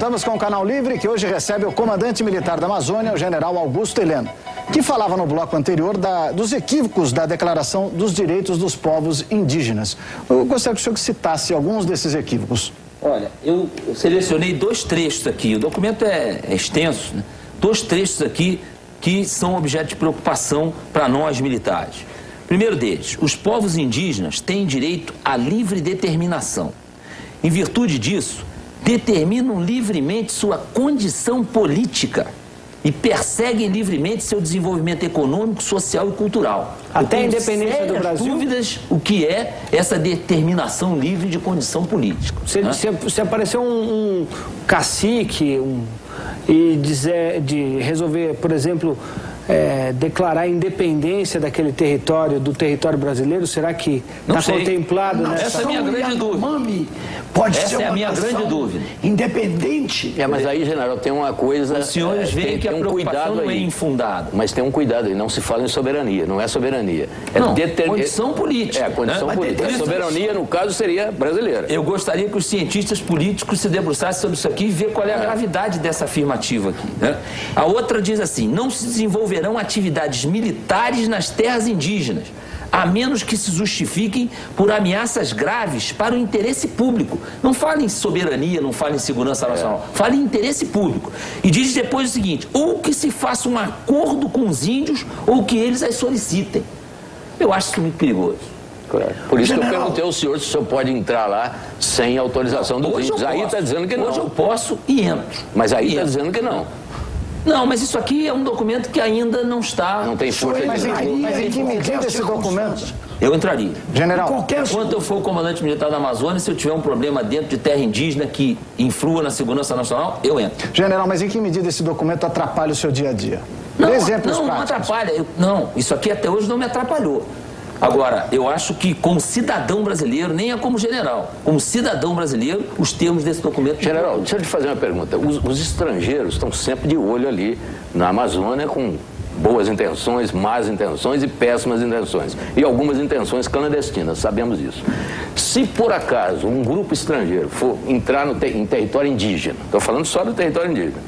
voltamos com o Canal Livre, que hoje recebe o comandante militar da Amazônia, o general Augusto Heleno, que falava no bloco anterior dos equívocos da Declaração dos Direitos dos Povos Indígenas. Eu gostaria que o senhor citasse alguns desses equívocos. Olha, eu selecionei dois trechos aqui, o documento é extenso, né? Dois trechos aqui que são objeto de preocupação para nós militares. Primeiro deles, os povos indígenas têm direito à livre determinação. Em virtude disso, determinam livremente sua condição política e perseguem livremente seu desenvolvimento econômico, social e cultural. Até a independência do Brasil? Dúvidas o que é essa determinação livre de condição política. Se aparecer um cacique e de resolver, por exemplo, declarar a independência daquele território, do território brasileiro, será que está contemplado nessa? Essa é a minha grande dúvida. Pode Essa ser é a uma minha nação grande dúvida. independente. Mas aí, general, tem uma coisa... Os senhores veem que a preocupação não é infundada. Mas tem um cuidado aí, não se fala em soberania, não é soberania. Condição política. Condição política. A soberania, no caso, seria brasileira. Eu gostaria que os cientistas políticos se debruçassem sobre isso aqui e ver qual é a gravidade dessa afirmativa aqui, né? A outra diz assim, não se desenvolverão atividades militares nas terras indígenas, a menos que se justifiquem por ameaças graves para o interesse público. Não fale em soberania, não fale em segurança nacional, fale em interesse público. E diz depois o seguinte, ou que se faça um acordo com os índios, ou que eles as solicitem. Eu acho isso muito perigoso. Por isso que eu perguntei ao senhor se o senhor pode entrar lá sem autorização dos índios. Aí está dizendo que não. Hoje eu posso e entro. Mas aí está dizendo que não. Não, mas isso aqui é um documento que ainda não está... Não tem força. Mas em que medida esse documento? Eu entraria. General, enquanto eu for o comandante militar da Amazônia, se eu tiver um problema dentro de terra indígena que influa na segurança nacional, eu entro. General, mas em que medida esse documento atrapalha o seu dia a dia? Não atrapalha. Não, isso aqui até hoje não me atrapalhou. Agora, eu acho que como cidadão brasileiro, nem é como general, como cidadão brasileiro, os termos desse documento... General, deixa eu te fazer uma pergunta. Os estrangeiros estão sempre de olho ali na Amazônia com boas intenções, más intenções e péssimas intenções. E algumas intenções clandestinas, sabemos isso. Se por acaso um grupo estrangeiro for entrar em território indígena, estou falando só do território indígena,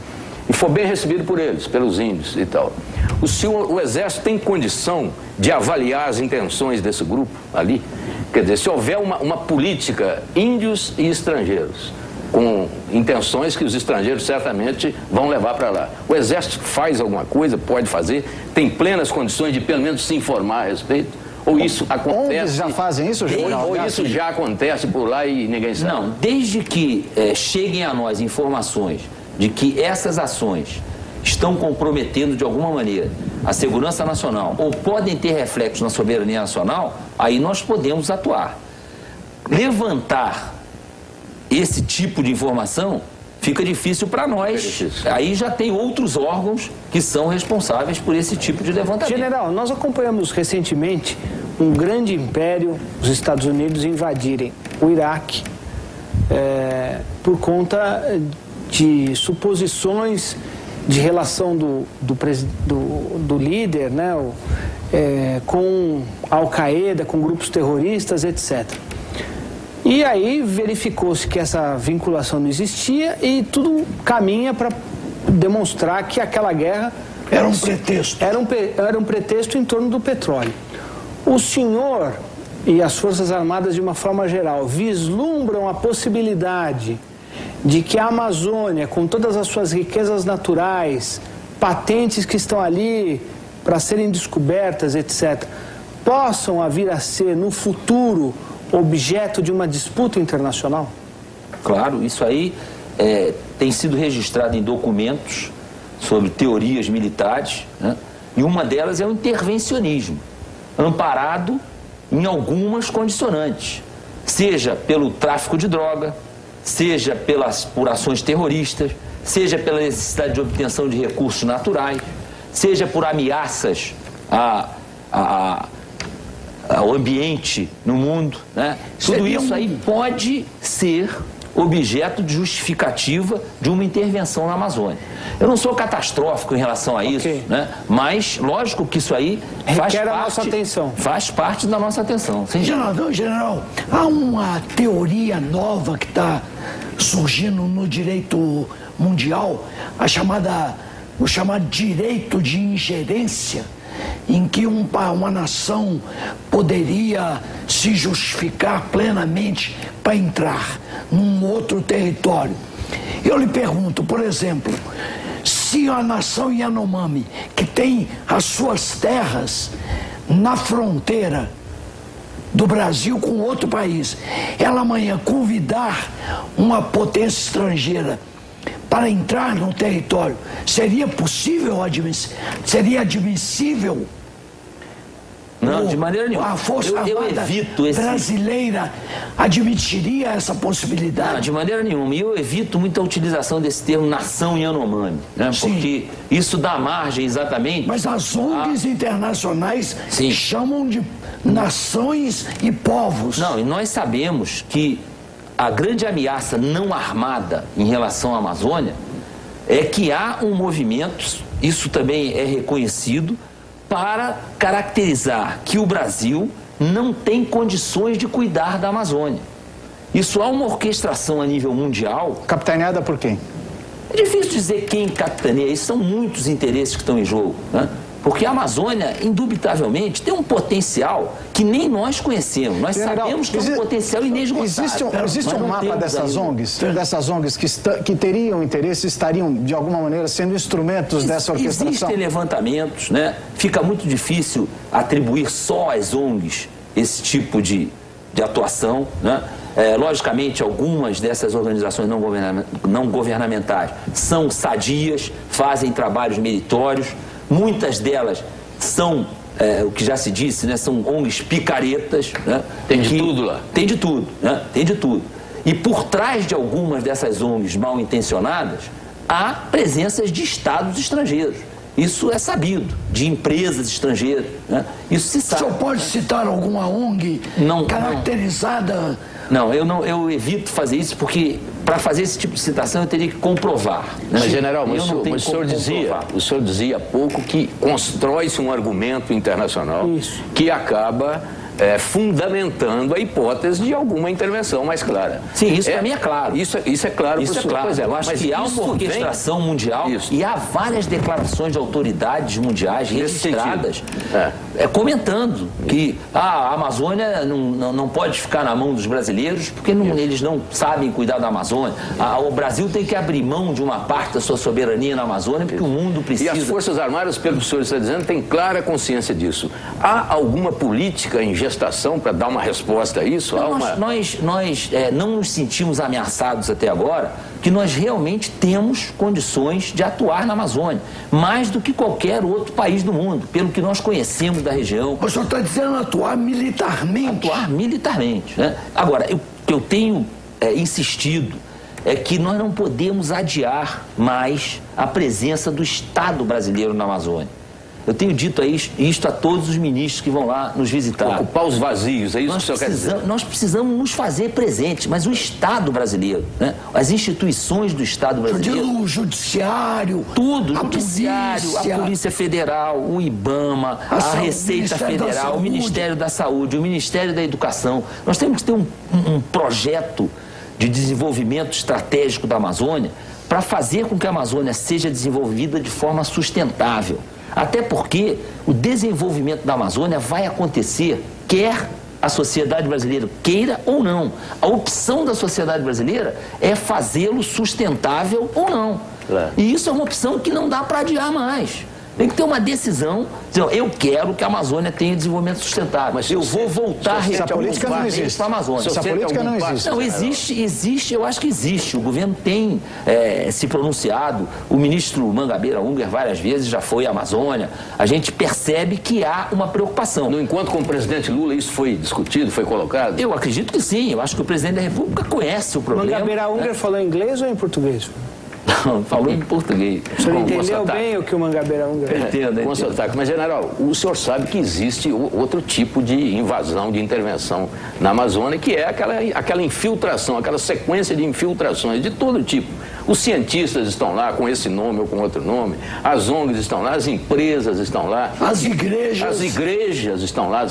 e for bem recebido por eles, pelos índios e tal, o Exército tem condição de avaliar as intenções desse grupo ali? Quer dizer, se houver uma política índios e estrangeiros, com intenções que os estrangeiros certamente vão levar para lá, o Exército faz alguma coisa, pode fazer, tem plenas condições de pelo menos se informar a respeito? Ou isso acontece... Eles já fazem isso, general? Ou isso já acontece por lá e ninguém sabe? Não, desde que cheguem a nós informações de que essas ações estão comprometendo de alguma maneira a segurança nacional ou podem ter reflexos na soberania nacional, aí nós podemos atuar. Levantar esse tipo de informação fica difícil para nós. Aí já tem outros órgãos que são responsáveis por esse tipo de levantamento. General, nós acompanhamos recentemente um grande império, os Estados Unidos, invadirem o Iraque por conta de suposições de relação do líder, né, com a Al-Qaeda, com grupos terroristas, etc. E aí verificou-se que essa vinculação não existia e tudo caminha para demonstrar que aquela guerra... Era um pretexto. Era um pretexto em torno do petróleo. O senhor e as Forças Armadas, de uma forma geral, vislumbram a possibilidade de que a Amazônia, com todas as suas riquezas naturais, patentes que estão ali para serem descobertas, etc., possam vir a ser, no futuro, objeto de uma disputa internacional? Claro, isso aí tem sido registrado em documentos sobre teorias militares, né? E uma delas é o intervencionismo, amparado em algumas condicionantes, seja pelo tráfico de droga, seja por ações terroristas, seja pela necessidade de obtenção de recursos naturais, seja por ameaças ao ambiente no mundo, né? Tudo isso aí pode ser objeto de justificativa de uma intervenção na Amazônia. Eu não sou catastrófico em relação a isso, né? Mas lógico que isso aí faz parte da nossa atenção. General, há uma teoria nova que está surgindo no direito mundial, o chamado direito de ingerência, em que uma nação poderia se justificar plenamente para entrar num outro território. Eu lhe pergunto, por exemplo, se a nação Yanomami, que tem as suas terras na fronteira do Brasil com outro país, ela amanhã convidar uma potência estrangeira para entrar no território, seria possível, seria admissível? Não, de maneira nenhuma. A Força Armada brasileira admitiria essa possibilidade? Não, de maneira nenhuma. E eu evito muita utilização desse termo nação Yanomami, né? Porque isso dá margem exatamente... Mas as ONGs internacionais chamam de nações e povos. Não, e nós sabemos que a grande ameaça não armada em relação à Amazônia é que há um movimento, isso também é reconhecido, para caracterizar que o Brasil não tem condições de cuidar da Amazônia. Isso há uma orquestração a nível mundial. Capitaneada por quem? É difícil dizer quem capitaneia, isso são muitos interesses que estão em jogo, né? Porque a Amazônia, indubitavelmente, tem um potencial que nem nós conhecemos. Nós sabemos que é um potencial inesgotável. Existe um mapa dessas ONGs que teriam interesse, estariam, de alguma maneira, sendo instrumentos dessa orquestração? Existem levantamentos, né? Fica muito difícil atribuir só às ONGs esse tipo de atuação, né? Logicamente, algumas dessas organizações não governamentais são sadias, fazem trabalhos meritórios. Muitas delas são, o que já se disse, né, são ONGs picaretas. Né, tem de tudo lá. Tem de tudo, né, tem de tudo. E por trás de algumas dessas ONGs mal intencionadas, há presenças de estados estrangeiros. Isso é sabido, de empresas estrangeiras. Né, isso se sabe. O senhor pode citar alguma ONG caracterizada? Não, eu evito fazer isso porque, para fazer esse tipo de citação, eu teria que comprovar. Né? Mas, general, o senhor dizia há pouco que constrói-se um argumento internacional que acaba fundamentando a hipótese de alguma intervenção mais clara. Sim, isso para mim é claro. Isso é claro. Isso é claro. Eu acho que há uma orquestração mundial e há várias declarações de autoridades mundiais registradas comentando que a Amazônia não pode ficar na mão dos brasileiros porque eles não sabem cuidar da Amazônia. O Brasil tem que abrir mão de uma parte da sua soberania na Amazônia porque o mundo precisa... E as Forças Armadas, pelo que o senhor está dizendo, têm clara consciência disso. Há alguma política em gestação para dar uma resposta a isso? Não, nós não nos sentimos ameaçados até agora, que nós realmente temos condições de atuar na Amazônia, mais do que qualquer outro país do mundo, pelo que nós conhecemos da região. O senhor está dizendo atuar militarmente? Atuar militarmente, né? Agora, o que eu tenho insistido é que nós não podemos adiar mais a presença do Estado brasileiro na Amazônia. Eu tenho dito isto a todos os ministros que vão lá nos visitar. Ocupar os vazios, é isso que o senhor quer dizer? Nós precisamos nos fazer presentes, mas o Estado brasileiro, né? As instituições do Estado brasileiro... O judiciário... Tudo, o judiciário, a Polícia Federal, o IBAMA, a Receita Federal, o Ministério da Saúde, o Ministério da Educação. Nós temos que ter um projeto de desenvolvimento estratégico da Amazônia para fazer com que a Amazônia seja desenvolvida de forma sustentável. Até porque o desenvolvimento da Amazônia vai acontecer, quer a sociedade brasileira queira ou não. A opção da sociedade brasileira é fazê-lo sustentável ou não. E isso é uma opção que não dá para adiar mais. Tem que ter uma decisão, eu quero que a Amazônia tenha desenvolvimento sustentável, mas eu vou voltar a essa política não existe. Para a Amazônia. Essa política não existe. Não, existe, eu acho que existe. O governo tem se pronunciado, o ministro Mangabeira Unger várias vezes já foi à Amazônia. A gente percebe que há uma preocupação. No encontro com o presidente Lula, isso foi discutido, foi colocado? Eu acredito que sim. Eu acho que o presidente da República conhece o problema. Mangabeira Unger falou em inglês ou em português? Não, falou em português. O senhor Com entendeu sotaque. bem o que o Mangabeirão ganhou? Entendo, Com entendo. sotaque. Mas, general, o senhor sabe que existe outro tipo de invasão, de intervenção na Amazônia, que é aquela infiltração, aquela sequência de infiltrações de todo tipo. Os cientistas estão lá com esse nome ou com outro nome, as ONGs estão lá, as empresas estão lá. As igrejas Estão lá,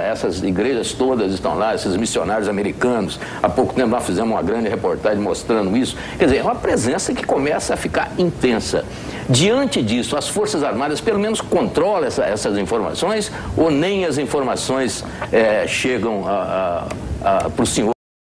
essas igrejas todas estão lá, esses missionários americanos. Há pouco tempo nós fizemos uma grande reportagem mostrando isso. Quer dizer, é uma presença que começa a ficar intensa. Diante disso, as Forças Armadas pelo menos controlam essas informações ou nem as informações chegam para o senhor?